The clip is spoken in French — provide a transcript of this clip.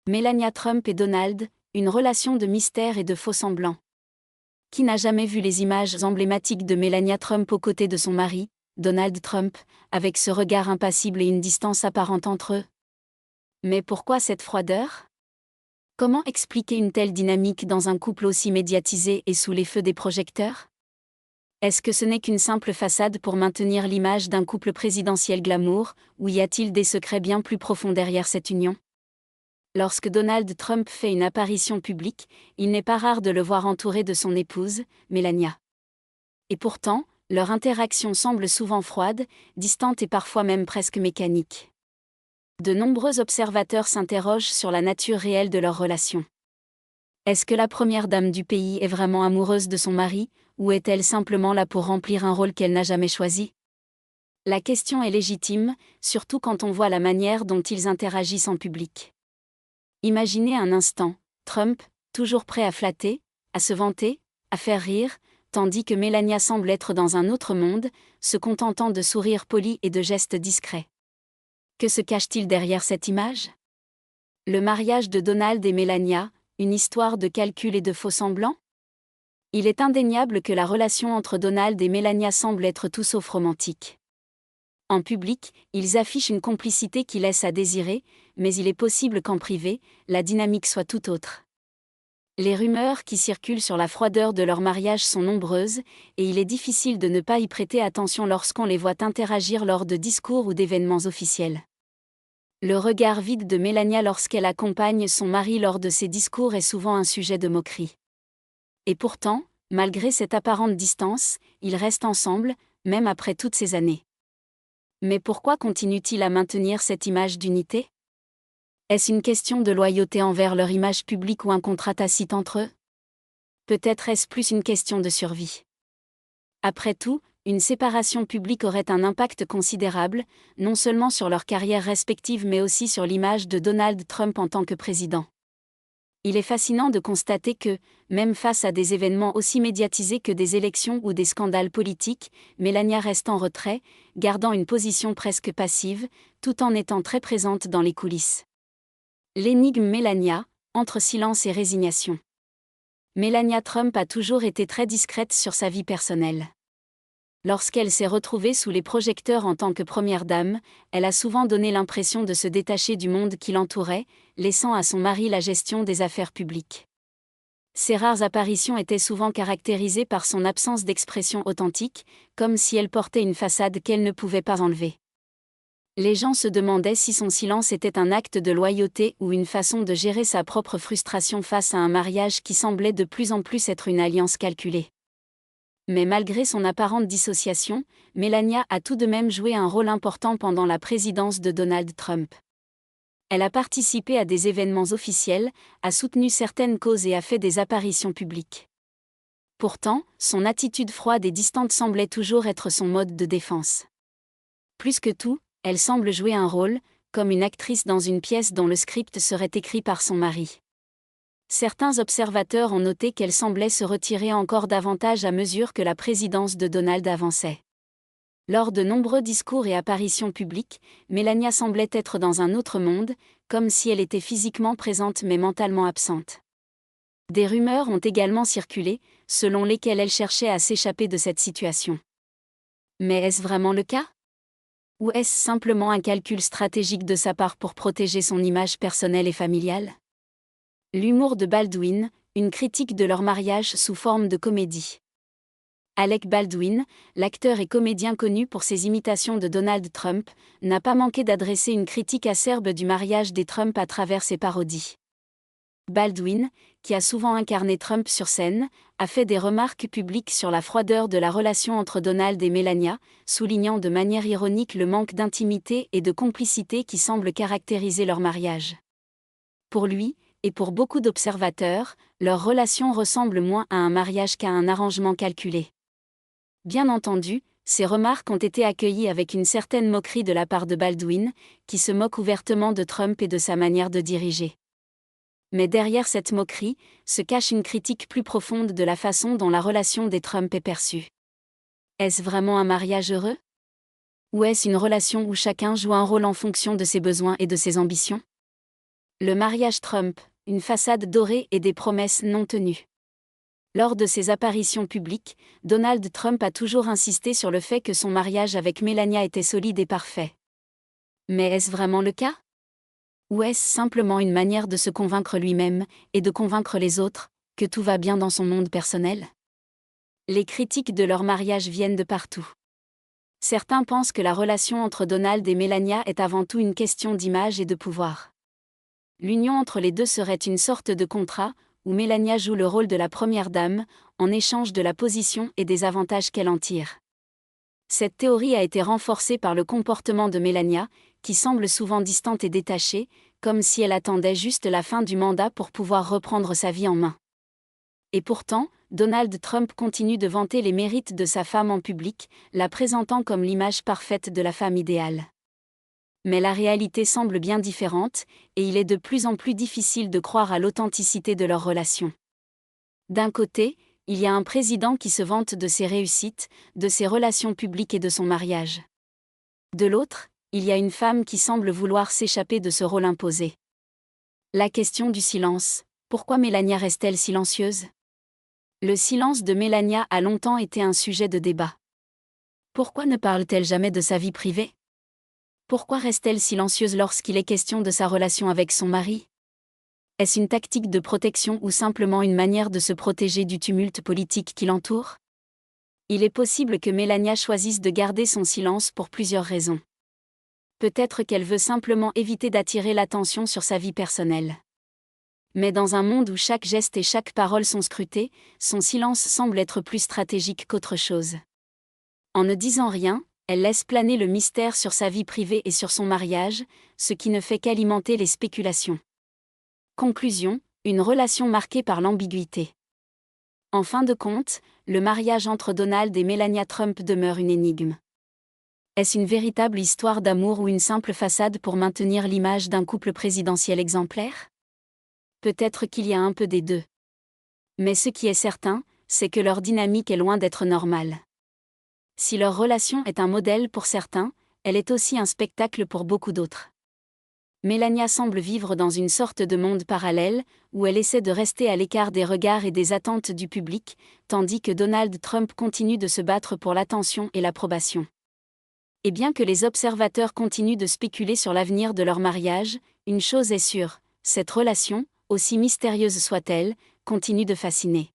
Melania Trump et Donald, une relation de mystère et de faux-semblants. Qui n'a jamais vu les images emblématiques de Melania Trump aux côtés de son mari, Donald Trump, avec ce regard impassible et une distance apparente entre eux? Mais pourquoi cette froideur? Comment expliquer une telle dynamique dans un couple aussi médiatisé et sous les feux des projecteurs? Est-ce que ce n'est qu'une simple façade pour maintenir l'image d'un couple présidentiel glamour, ou y a-t-il des secrets bien plus profonds derrière cette union? Lorsque Donald Trump fait une apparition publique, il n'est pas rare de le voir entouré de son épouse, Melania. Et pourtant, leur interaction semble souvent froide, distante et parfois même presque mécanique. De nombreux observateurs s'interrogent sur la nature réelle de leur relation. Est-ce que la première dame du pays est vraiment amoureuse de son mari, ou est-elle simplement là pour remplir un rôle qu'elle n'a jamais choisi? La question est légitime, surtout quand on voit la manière dont ils interagissent en public. Imaginez un instant, Trump, toujours prêt à flatter, à se vanter, à faire rire, tandis que Melania semble être dans un autre monde, se contentant de sourires polis et de gestes discrets. Que se cache-t-il derrière cette image? Le mariage de Donald et Melania, une histoire de calcul et de faux-semblants? Il est indéniable que la relation entre Donald et Melania semble être tout sauf romantique. En public, ils affichent une complicité qui laisse à désirer, mais il est possible qu'en privé, la dynamique soit tout autre. Les rumeurs qui circulent sur la froideur de leur mariage sont nombreuses, et il est difficile de ne pas y prêter attention lorsqu'on les voit interagir lors de discours ou d'événements officiels. Le regard vide de Melania lorsqu'elle accompagne son mari lors de ses discours est souvent un sujet de moquerie. Et pourtant, malgré cette apparente distance, ils restent ensemble, même après toutes ces années. Mais pourquoi continuent-ils à maintenir cette image d'unité? Est-ce une question de loyauté envers leur image publique ou un contrat tacite entre eux? Peut-être est-ce plus une question de survie. Après tout, une séparation publique aurait un impact considérable, non seulement sur leur carrière respective mais aussi sur l'image de Donald Trump en tant que président. Il est fascinant de constater que, même face à des événements aussi médiatisés que des élections ou des scandales politiques, Melania reste en retrait, gardant une position presque passive, tout en étant très présente dans les coulisses. L'énigme Melania, entre silence et résignation. Melania Trump a toujours été très discrète sur sa vie personnelle. Lorsqu'elle s'est retrouvée sous les projecteurs en tant que première dame, elle a souvent donné l'impression de se détacher du monde qui l'entourait, laissant à son mari la gestion des affaires publiques. Ses rares apparitions étaient souvent caractérisées par son absence d'expression authentique, comme si elle portait une façade qu'elle ne pouvait pas enlever. Les gens se demandaient si son silence était un acte de loyauté ou une façon de gérer sa propre frustration face à un mariage qui semblait de plus en plus être une alliance calculée. Mais malgré son apparente dissociation, Melania a tout de même joué un rôle important pendant la présidence de Donald Trump. Elle a participé à des événements officiels, a soutenu certaines causes et a fait des apparitions publiques. Pourtant, son attitude froide et distante semblait toujours être son mode de défense. Plus que tout, elle semble jouer un rôle, comme une actrice dans une pièce dont le script serait écrit par son mari. Certains observateurs ont noté qu'elle semblait se retirer encore davantage à mesure que la présidence de Donald avançait. Lors de nombreux discours et apparitions publiques, Melania semblait être dans un autre monde, comme si elle était physiquement présente mais mentalement absente. Des rumeurs ont également circulé, selon lesquelles elle cherchait à s'échapper de cette situation. Mais est-ce vraiment le cas? Ou est-ce simplement un calcul stratégique de sa part pour protéger son image personnelle et familiale? L'humour de Baldwin, une critique de leur mariage sous forme de comédie. Alec Baldwin, l'acteur et comédien connu pour ses imitations de Donald Trump, n'a pas manqué d'adresser une critique acerbe du mariage des Trump à travers ses parodies. Baldwin, qui a souvent incarné Trump sur scène, a fait des remarques publiques sur la froideur de la relation entre Donald et Melania, soulignant de manière ironique le manque d'intimité et de complicité qui semble caractériser leur mariage. Pour lui, et pour beaucoup d'observateurs, leur relation ressemble moins à un mariage qu'à un arrangement calculé. Bien entendu, ces remarques ont été accueillies avec une certaine moquerie de la part de Baldwin, qui se moque ouvertement de Trump et de sa manière de diriger. Mais derrière cette moquerie, se cache une critique plus profonde de la façon dont la relation des Trump est perçue. Est-ce vraiment un mariage heureux? Ou est-ce une relation où chacun joue un rôle en fonction de ses besoins et de ses ambitions? Le mariage Trump, une façade dorée et des promesses non tenues. Lors de ses apparitions publiques, Donald Trump a toujours insisté sur le fait que son mariage avec Melania était solide et parfait. Mais est-ce vraiment le cas? Ou est-ce simplement une manière de se convaincre lui-même, et de convaincre les autres, que tout va bien dans son monde personnel? Les critiques de leur mariage viennent de partout. Certains pensent que la relation entre Donald et Melania est avant tout une question d'image et de pouvoir. L'union entre les deux serait une sorte de contrat, où Melania joue le rôle de la première dame, en échange de la position et des avantages qu'elle en tire. Cette théorie a été renforcée par le comportement de Melania, qui semble souvent distante et détachée, comme si elle attendait juste la fin du mandat pour pouvoir reprendre sa vie en main. Et pourtant, Donald Trump continue de vanter les mérites de sa femme en public, la présentant comme l'image parfaite de la femme idéale. Mais la réalité semble bien différente, et il est de plus en plus difficile de croire à l'authenticité de leur relation. D'un côté, il y a un président qui se vante de ses réussites, de ses relations publiques et de son mariage. De l'autre, il y a une femme qui semble vouloir s'échapper de ce rôle imposé. La question du silence. Pourquoi Melania reste-t-elle silencieuse? Le silence de Melania a longtemps été un sujet de débat. Pourquoi ne parle-t-elle jamais de sa vie privée? Pourquoi reste-t-elle silencieuse lorsqu'il est question de sa relation avec son mari? Est-ce une tactique de protection ou simplement une manière de se protéger du tumulte politique qui l'entoure? Il est possible que Melania choisisse de garder son silence pour plusieurs raisons. Peut-être qu'elle veut simplement éviter d'attirer l'attention sur sa vie personnelle. Mais dans un monde où chaque geste et chaque parole sont scrutés, son silence semble être plus stratégique qu'autre chose. En ne disant rien, elle laisse planer le mystère sur sa vie privée et sur son mariage, ce qui ne fait qu'alimenter les spéculations. Conclusion, une relation marquée par l'ambiguïté. En fin de compte, le mariage entre Donald et Melania Trump demeure une énigme. Est-ce une véritable histoire d'amour ou une simple façade pour maintenir l'image d'un couple présidentiel exemplaire? Peut-être qu'il y a un peu des deux. Mais ce qui est certain, c'est que leur dynamique est loin d'être normale. Si leur relation est un modèle pour certains, elle est aussi un spectacle pour beaucoup d'autres. Melania semble vivre dans une sorte de monde parallèle, où elle essaie de rester à l'écart des regards et des attentes du public, tandis que Donald Trump continue de se battre pour l'attention et l'approbation. Et bien que les observateurs continuent de spéculer sur l'avenir de leur mariage, une chose est sûre, cette relation, aussi mystérieuse soit-elle, continue de fasciner.